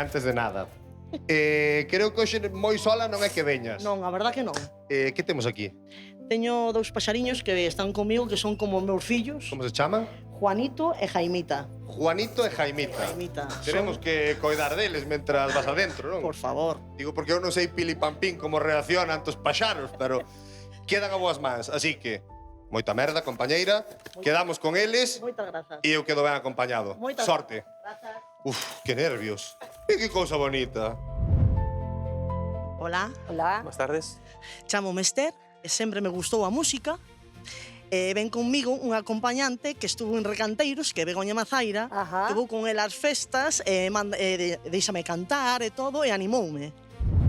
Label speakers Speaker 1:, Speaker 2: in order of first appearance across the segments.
Speaker 1: Antes de nada, creo que hoxe moi sola non é que veñas.
Speaker 2: Non, a verdad que non.
Speaker 1: Que temos aquí?
Speaker 2: Teño dous paxariños que están comigo, que son como meus fillos,
Speaker 1: Como se chaman?
Speaker 2: Juanito e Jaimita.
Speaker 1: Juanito e Jaimita.
Speaker 2: Jaimita.
Speaker 1: Teremos que coidar deles mentras vas adentro, non?
Speaker 2: Por favor.
Speaker 1: Digo, porque eu non sei pilipampín como reaccionan os paxaros, pero quedan a boas mans. Así que, moita merda, compañeira. Quedamos con eles
Speaker 2: Moitas grazas.
Speaker 1: e eu quedo ben acompañado.
Speaker 2: Moitas
Speaker 1: Sorte.
Speaker 2: Grazas.
Speaker 1: Uf, que nervios. E que cousa bonita.
Speaker 2: Hola,
Speaker 3: Hola.
Speaker 4: Buenas tardes.
Speaker 2: chamo-me Esther e sempre me gustou a música. E ven conmigo un acompañante que estuvo en Recanteiros, que é Begoña Mazaira,
Speaker 3: Ajá.
Speaker 2: que vou con ela ás festas e deixame cantar e todo e animoume.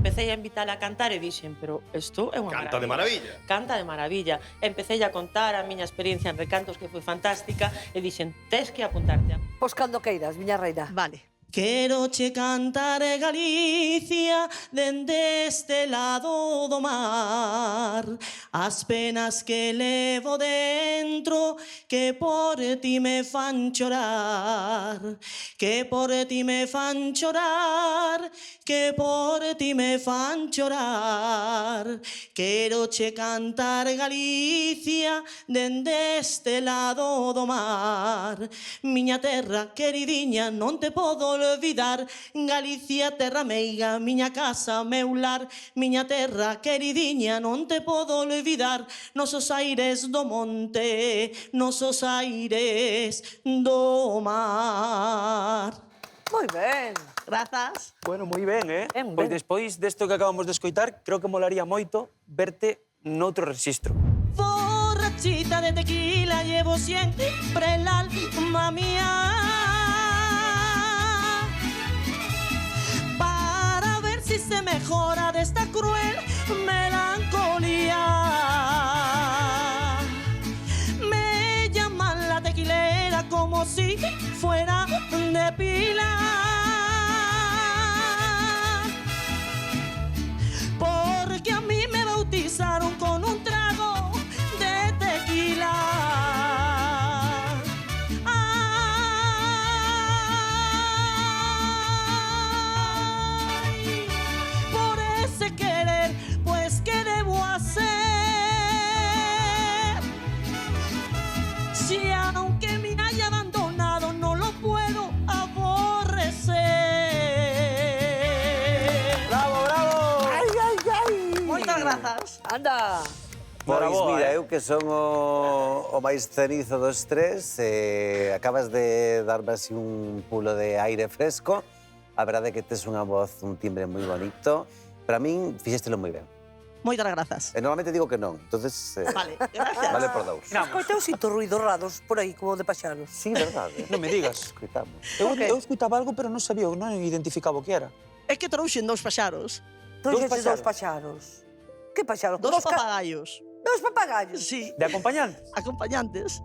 Speaker 5: Empecé a invitala a cantar e dixen, pero isto é unha
Speaker 1: Canta de maravilla.
Speaker 5: Canta de maravilla. Empecé a contar a miña experiencia en recantos, que foi fantástica, e dixen, tes que apuntarte.
Speaker 3: Pois cando queiras, miña reina.
Speaker 2: Vale. Quero che cantar Galicia dende este lado do mar, as penas que levo dentro que por ti me fan chorar, que por ti me fan chorar, que por ti me fan chorar. Quero che cantar Galicia dende este lado do mar, miña terra queridiña non te podo olvidar. Galicia, terra meiga, miña casa, meu lar, miña terra queridiña, non te podo olvidar. Nosos aires do monte, nosos aires do mar.
Speaker 3: Moi ben.
Speaker 2: Grazas.
Speaker 4: Bueno, moi ben,
Speaker 3: Ben,
Speaker 4: Pois
Speaker 3: ben.
Speaker 4: despois desto que acabamos de escoitar, creo que molaría moito verte noutro rexistro.
Speaker 2: Borrachita de tequila, llevo siempre el alma mía para ver si se mejora de esta cruel melancolía. Me llaman la tequilera como si fuera de pila, porque a mí me bautizaron con un trago de tequila. Ay, por ese querer, pues ¿qué debo hacer? Si aunque me haya abandonado no lo puedo aborrecer.
Speaker 4: Bravo, bravo!
Speaker 3: Ai, ai, ai.
Speaker 2: Moitas grazas.
Speaker 3: Anda.
Speaker 6: Pois
Speaker 4: Boa,
Speaker 6: mira, eu que son o máis cenizo dos tres, acabas de darme así un pulo de aire fresco. A verdade é que tes unha voz, un timbre moi bonito. Para min, fixéstelo moi ben.
Speaker 2: Moitas grazas.
Speaker 6: E normalmente digo que non, entonces
Speaker 2: Vale, gracias.
Speaker 6: vale por dous.
Speaker 3: Escoiteu sinto ruidos raros por aí, como de paxaros.
Speaker 6: Sí, verdade.
Speaker 4: Non me digas.
Speaker 6: Escoitamos.
Speaker 4: Eu escutaba algo, pero non sabía, non identificaba o que era.
Speaker 2: É que trouxen dous paxaros,
Speaker 3: Trouxeches
Speaker 4: paxaros.
Speaker 3: dous paxaros. Que paxaros?
Speaker 2: dos papagaios.
Speaker 3: Dos papagayos.
Speaker 2: Sí,
Speaker 4: De acompañante?
Speaker 2: acompañantes.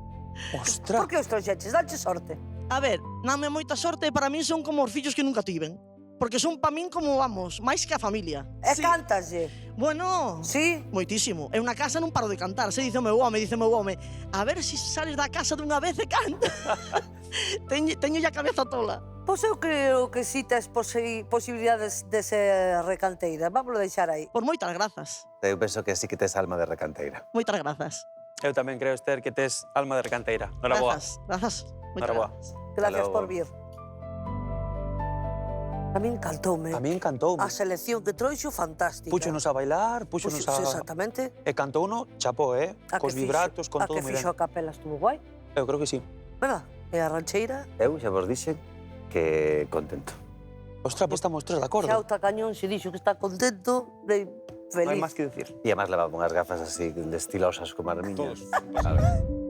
Speaker 4: Ostras!
Speaker 3: Por que os trouxeches? Danche sorte.
Speaker 2: A ver, dame moita sorte e para min son como os fillos que nunca tiven. Porque son pa min como, vamos, máis que a familia.
Speaker 3: E
Speaker 2: Sí.
Speaker 3: cántalle.
Speaker 2: Bueno,
Speaker 3: Sí?
Speaker 2: moitísimo. É unha casa non paro de cantar. Se dice o meu home, dice o meu home. A ver se sales da casa dunha vez e canta. teño a cabeza tola.
Speaker 3: Pois eu creo que si tes posibilidades de ser recanteira. Vámoslo deixar aí.
Speaker 2: Por moitas grazas.
Speaker 6: Eu penso que sí que tes alma de recanteira.
Speaker 2: Moitas grazas.
Speaker 4: Eu tamén creo, Esther, que tes alma de recanteira. Noraboa.
Speaker 2: Grazas, grazas. Moitas
Speaker 4: Noraboa.
Speaker 2: grazas.
Speaker 3: Gracias
Speaker 6: logo.
Speaker 3: por vir. A mí encantoume.
Speaker 4: A mí encantoume.
Speaker 3: A selección que trouxo, fantástica.
Speaker 4: Púchonos a bailar, púchonos
Speaker 3: Puxo-
Speaker 4: a...
Speaker 3: Exactamente.
Speaker 4: E cantouno, chapó,
Speaker 3: A
Speaker 4: Cos
Speaker 3: que
Speaker 4: vibratos,
Speaker 3: fixo-
Speaker 4: con
Speaker 3: a
Speaker 4: todo
Speaker 3: que
Speaker 4: moi
Speaker 3: fixo
Speaker 4: ben.
Speaker 3: a capela estuvo guai,
Speaker 4: Eu creo que sí.
Speaker 3: verdad? E a rancheira,
Speaker 6: Eu xa vos dixen que contento.
Speaker 4: Ostras, pois estamos tres de acordo.
Speaker 3: Xauta Cañón se dixo que está contento, de
Speaker 4: Non hai
Speaker 3: feliz.
Speaker 4: máis que decir.
Speaker 6: E además levaba unhas gafas así de estilosas como as miñas.
Speaker 1: Todos.